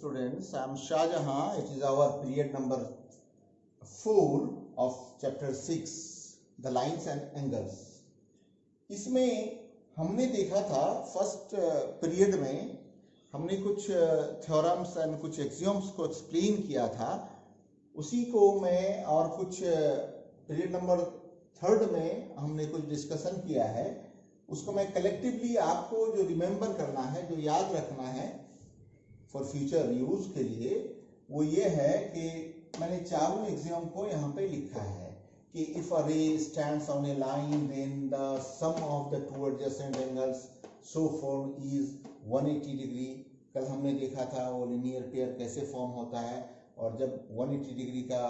students, I am Shah Jahan. It is our period number 4 of chapter 6, the lines and angles. इसमें हमने देखा था first period में हमने कुछ थ्योरम्स एंड कुछ एक्सियोम्स को एक्सप्लेन किया था. उसी को मैं और कुछ पीरियड नंबर 3 में हमने कुछ डिस्कशन किया है. उसको मैं कलेक्टिवली आपको जो रिमेंबर करना है, जो याद रखना है फॉर फ्यूचर यूज के लिए, वो ये है कि मैंने चारों एग्जाम को यहाँ पे लिखा है कि if a ray stands on a line then the sum of the two adjacent angles so form is 180 degree. कल हमने देखा था वो लिनियर पेयर कैसे फॉर्म होता है, और जब 180 डिग्री का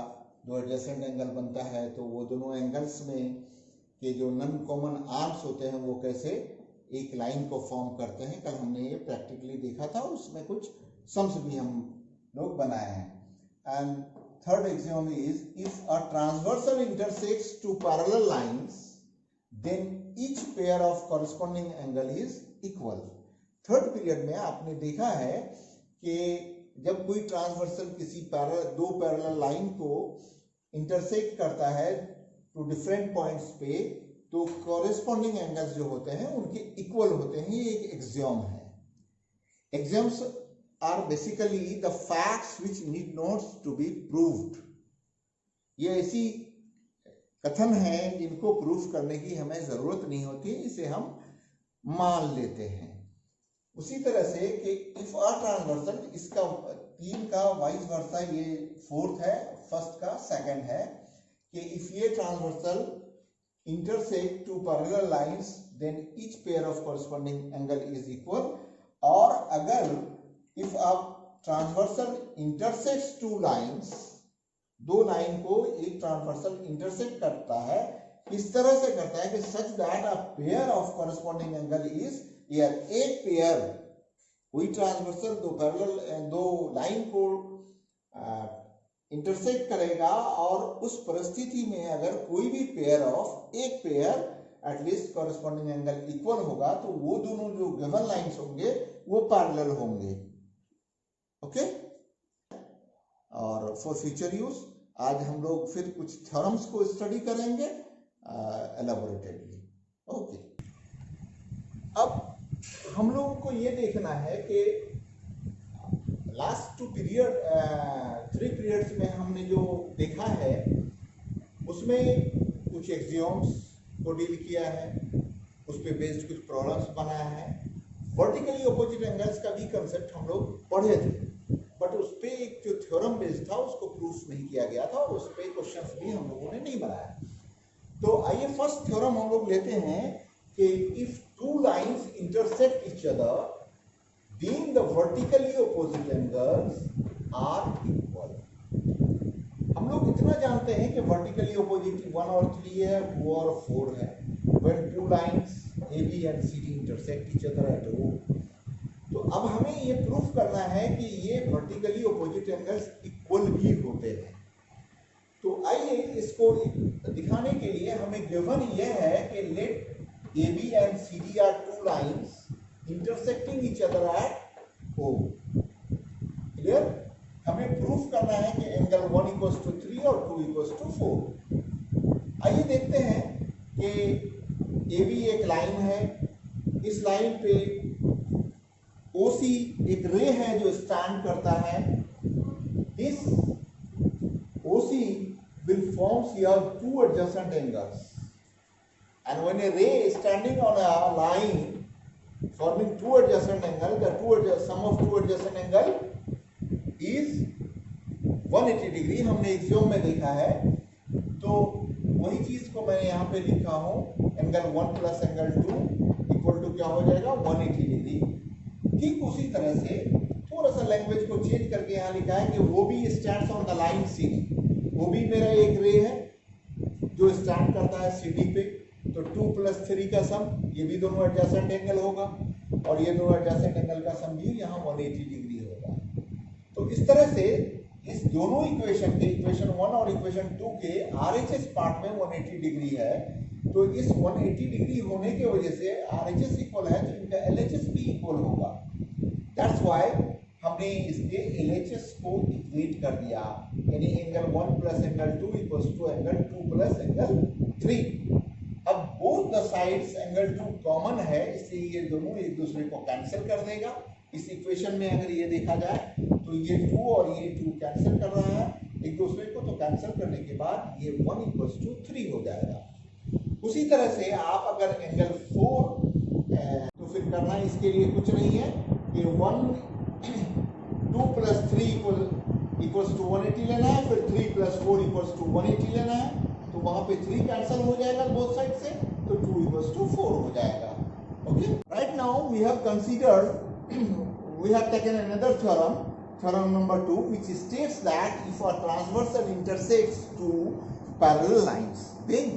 दो एडजेसेंट एंगल बनता है तो वो दोनों एंगल्स में के जो नॉन कॉमन आर्म्स होते हैं वो कैसे एक लाइन को फॉर्म करते हैं. कल हमने ये प्रैक्टिकली देखा था, उसमें कुछ सम्स भी हम लोग बनाए हैं. And third axiom is if a transversal intersects two parallel lines then each pair of corresponding angle is equal. Third period में आपने देखा है कि जब कोई ट्रांसवर्सल किसी दो पैरेलल लाइन को इंटरसेक्ट करता है टू डिफरेंट पॉइंट्स पे, तो कॉरेस्पॉन्डिंग एंगल्स जो होते हैं उनके इक्वल होते हैं. ये एक एक्सियम है. Axioms are basically the facts which need not to be proved. ये ऐसी कथन है जिनको प्रूफ करने की हमें जरूरत नहीं होती, इसे हम मान लेते हैं. उसी तरह से कि इफ अ ट्रांसवर्सल, इसका 3 का वाइस वर्सा, ये 4th है, फर्स्ट का 2nd है कि इफ ये transversal intersect two parallel lines then each pair of corresponding angle is equal. और अगर if a transversal intersects two lines, दो लाइन को एक ट्रांसवर्सल इंटरसेक्ट करता है, इस तरह से करता है कि such that a pair of corresponding angle is here. एक पेयर, कोई ट्रांसवर्सल दो लाइन को इंटरसेक्ट करेगा, और उस परिस्थिति में अगर कोई भी पेयर ऑफ एक pair at least corresponding angle equal होगा, तो वो दोनों जो गिवन लाइंस होंगे वो पैरेलल होंगे. ओके. और फॉर फ्यूचर यूज आज हम लोग फिर कुछ थ्योरम्स को स्टडी करेंगे एलैबोरेटेडली. ओके. अब हम लोगों को ये देखना है कि लास्ट 3 पीरियड्स में हमने जो देखा है उसमें कुछ एक्सियोम्स को डील किया है, उस पे बेस्ड कुछ प्रॉब्लम्स बनाया है. वर्टिकली ऑपोजिट एंगल्स का भी कंसेप्ट हम लोग पढ़े थे, बट उस पे एक जो थ्योरम बेस्ड था उसको प्रूफ नहीं किया गया था, और उस पे क्वेश्चंस भी हम लोगों ने नहीं बनाया. तो आइए फर्स्ट थ्योरम हम लोग लेते हैं कि if two lines intersect each other then the vertically opposite angles are equal. हम लोग इतना जानते हैं कि vertically opposite 1 और 3 है, 2 और 4 है. When two lines AB and CD intersect each other at O, तो अब हमें ये प्रूफ करना है कि ये vertically opposite angles equal भी होते हैं. तो आइए इसको दिखाने के लिए हमें given ये है कि let AB and CD are two lines intersecting each other at O. Clear? हमें प्रूफ करना है कि एंगल 1 equals to 3 और 2 equals to 4. आइए देखते हैं कि AB एक लाइन है, इस लाइन पे OC एक रे है जो स्टैंड करता है. This OC will form here two adjacent angles, and when a ray is standing on a line forming two adjacent angle, the sum of two adjacent angle is 180 degree. हमने axiom में देखा है, तो वही चीज को मैंने यहाँ पे लिखा हूँ, angle 1 plus angle 2 equal to क्या हो जाएगा 180 डिग्री. ठीक उसी तरह से थोड़ा सा लैंग्वेज को चेंज करके यहाँ लिखा है कि वो भी stands on the line CD. वो भी मेरा एक रे है जो स्टैंड करता है CD पे, तो 2 प्लस 3 का सम, ये भी दोनों एडजेसेंट एंगल होगा, और ये दोनों एडजेसेंट एंगल का सम भी यहाँ 180 डिग्री होगा. तो इस तरह से इस दोनों इक्वेशन के, इक्वेशन 1 और इक्वेशन 2 के RHS पार्ट में 180 डिग्री है. तो इस 180 डिग्री होने की वजह से RHS इक्वल है, तो इनका LHS भी इक्वल होगा. दैट्स व्हाई हम हमने इसके LHS को इक्वेट कर दिया, यानी angle 1 plus angle 2 equals to angle 2 plus angle 3। अब both the sides angle 2 common है, इसलिए ये दोनों एक दूसरे को कैंसिल कर देगा। इस इक्वेशन में अगर ये देखा जाए तो ये 2 और ये 2 कैंसिल कर रहा है एक दूसरे को, तो कैंसिल करने के बाद ये 1 इक्वल्स टू 3 हो जाएगा। उसी तरह से आप अगर एंगल 4 तो फिर करना इसके लिए कुछ नहीं है कि 2 प्लस 3 इक्वल्स टू 180 लेना है, फिर 3 प्लस 4 इक्वल्स टू 180 लेना है, तो वहां पे 3 कैंसिल हो जाएगा बोथ साइड से, तो 2 इक्वल्स टू 4 हो जाएगा। Okay, right now we have considered we have taken another theorem, theorem number 2, which states that if a transversal intersects two parallel lines, then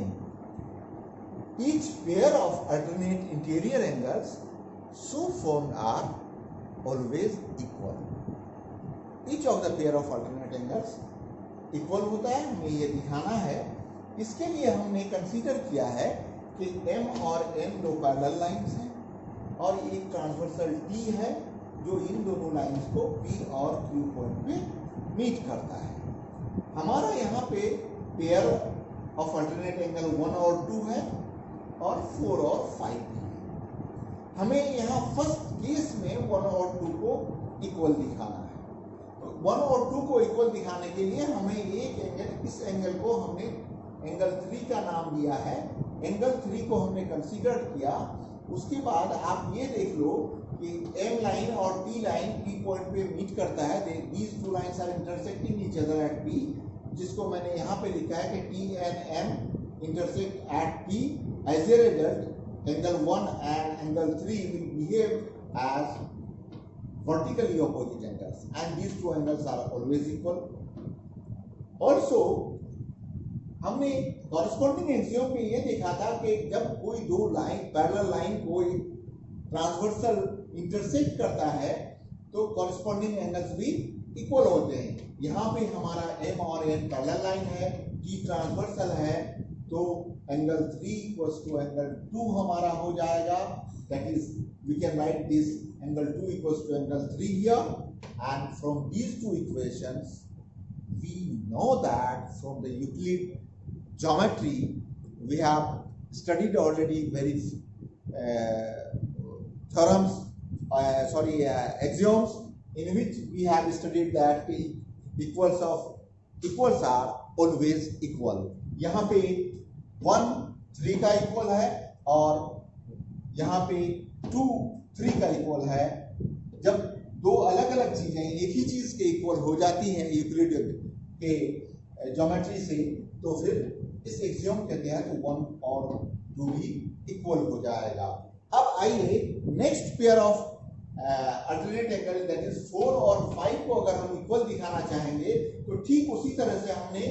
each pair of alternate interior angles so formed are always equal. Each of the pair of alternate angles equal होता है, हमें ये दिखाना है। इसके लिए हमने consider किया है कि M और N दो पैरेलल लाइंस हैं और एक ट्रांसवर्सल T है जो इन दोनों लाइंस को P और Q पॉइंट पे मीट करता है। हमारा यहाँ पे पेयर ऑफ अल्टरनेट एंगल 1 और 2 है और 4 और 5 भी है। हमें यहाँ फर्स्ट केस में 1 और 2 को इक्वल दिखाना है। तो 1 और 2 को इक्वल दिखाने के लिए हमें एक एंगल, इस एंगल को हमने एंगल 3 का नाम दिया है। एंगल 3 को हमने कंसीडर किया। उसके बाद आप ये देख लो कि M लाइन और T लाइन P पॉइंट पे मीट करता है। These two lines are intersecting each other at P, जिसको मैंने यहाँ पे लिखा है कि T and M intersect at P. As a result, angle 1 and angle 3 will behave as vertically opposite angles, and these two angles are always equal. Also, हमने corresponding axiom पे ये देखा था कि जब कोई दो लाइन पैरेलल लाइन कोई ट्रांसवर्सल इंटरसेक्ट करता है तो कॉरेस्पॉन्डिंग एंगल्स भी इक्वल होते हैं। यहाँ पे हमारा M और N पैरेलल लाइन है, T ट्रांसवर्सल है, तो एंगल 3 इक्वल्स टू एंगल 2 हमारा हो जाएगा। That is we can write this angle 2 equals to angle 3 here, and from these two equations we know that from the Euclid geometry we have studied already various theorems, axioms in which we have studied that equals are always equal. यहाँ पे 1 3 का equal है और यहाँ पे 2 3 का equal है। जब दो अलग अलग चीजें एक ही चीज के इक्वल हो जाती हैं यूक्लिड के ज्योमेट्री से, तो फिर इस एक्सियोम के तहत 1 और 2 भी इक्वल हो जाएगा। अब आइए next pair of alternate angle that is 4 और 5 को अगर हम इक्वल दिखाना चाहेंगे तो ठीक उसी तरह से हमने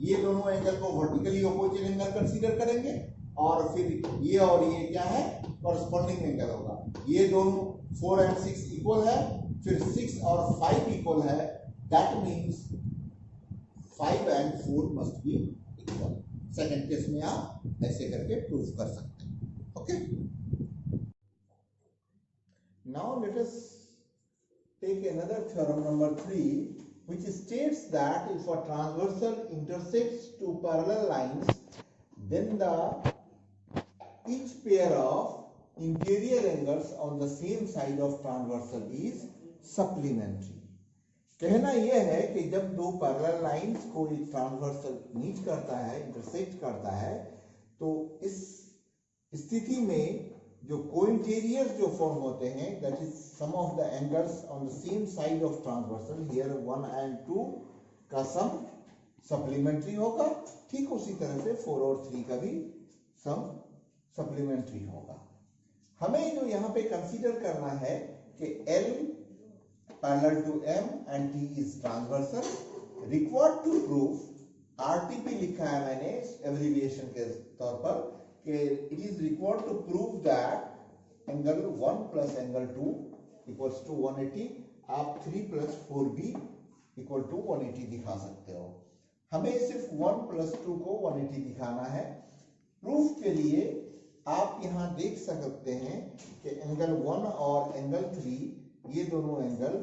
ये दोनों एंगल को वर्टिकली ऑपोजिट एंगल कंसीडर करेंगे और फिर ये और ये क्या है, कॉरेस्पॉन्डिंग एंगल होगा। ये दोनों 4 and 6 इक्वल है, फिर 6 और 5 इक्वल है, that means 5 and 4 must be equal. Second case में आप ऐसे करके प्रूव कर सकते हैं। Okay, now let us take another theorem number 3 which states that if a transversal intersects two parallel lines, then each pair of interior angles on the same side of transversal is supplementary. कहना यह है कि जब दो parallel lines को एक transversal meet करता है, इंटरसेक्ट करता है, तो इस स्थिति में जो कोइंटीरियर जो फॉर्म होते हैं, that is sum of the angles on the same side of transversal, here 1 and 2 का सम सप्लीमेंट्री होगा। ठीक उसी तरह से 4 और 3 का भी सम सप्लीमेंट्री होगा। हमें जो यहाँ पे कंसीडर करना है कि L parallel to M and T is transversal, required to prove, RTP लिखा है मैंने एब्रिविएशन के तौर पर, कि it is required to prove that angle 1 plus angle 2 equals to 180, आप 3 plus 4b equal to 180 दिखा सकते हो। हमें सिर्फ 1 plus 2 को 180 दिखाना है। प्रूफ के लिए आप यहाँ देख सकते हैं कि एंगल 1 और एंगल 3 ये दोनों एंगल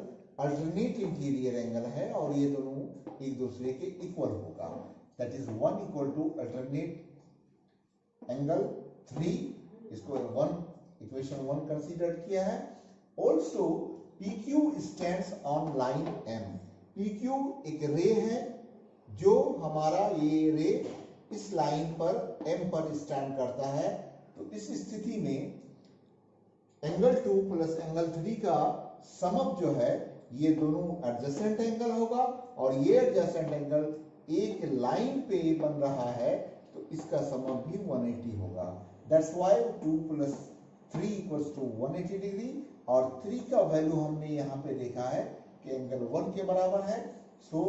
अल्टरनेट इंटीरियर एंगल है और ये दोनों एक दूसरे के इक्वल होगा, that is 1 equal to alternate angle 3, इसको इक्वेशन 1 कंसीडर किया है। Also PQ stands on line M, PQ एक रे है जो हमारा ये रे इस लाइन पर M पर स्टैंड करता है। तो इस स्थिति में एंगल 2 प्लस एंगल 3 का समअप जो है ये दोनों एडजेसेंट एंगल होगा और ये एडजेसेंट एंगल एक लाइन पे बन रहा है तो इसका समअप भी 180 होगा। That's why 2 plus 3 equals to 180 degree और 3 का वैल्यू हमने यहाँ पे देखा है कि एंगल 1 के बराबर है, सो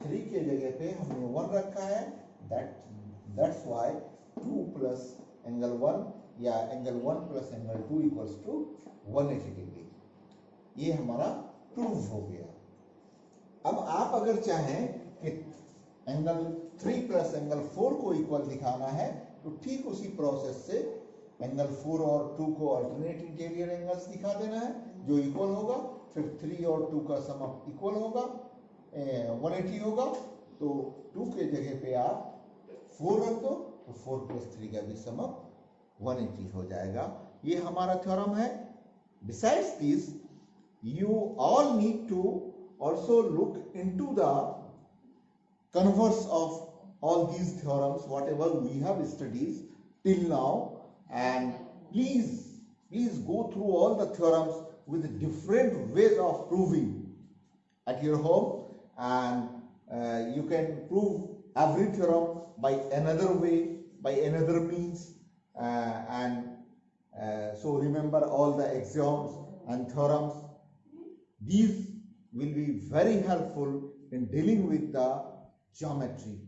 3 के जगह पे हमने 1 रखा है, दैट्स व्हाई 2 प्लस एंगल 1 या angle 1 plus angle 2 equals to 180 degree. ये हमारा प्रूव हो गया। अब आप अगर चाहें कि एंगल 3 प्लस एंगल 4 को इक्वल दिखाना है तो ठीक उसी प्रोसेस से एंगल 4 और 2 को अल्टरनेट इंटीरियर एंगल्स दिखा देना है जो इक्वल होगा, फिर 3 और 2 का समअप इक्वल होगा 180 होगा, तो 2 के जगह पे आप 4 रख दो तो 4 प्लस 3 का भी समअप 180 हो जाएगा। ये हमारा थ्योरम है। Besides this, you all need to also look into the converse of all these theorems, whatever we have studied till now, and please go through all the theorems with different ways of proving at your home, and you can prove every theorem by another way, by another means. So remember all the axioms and theorems. These will be very helpful in dealing with the geometry.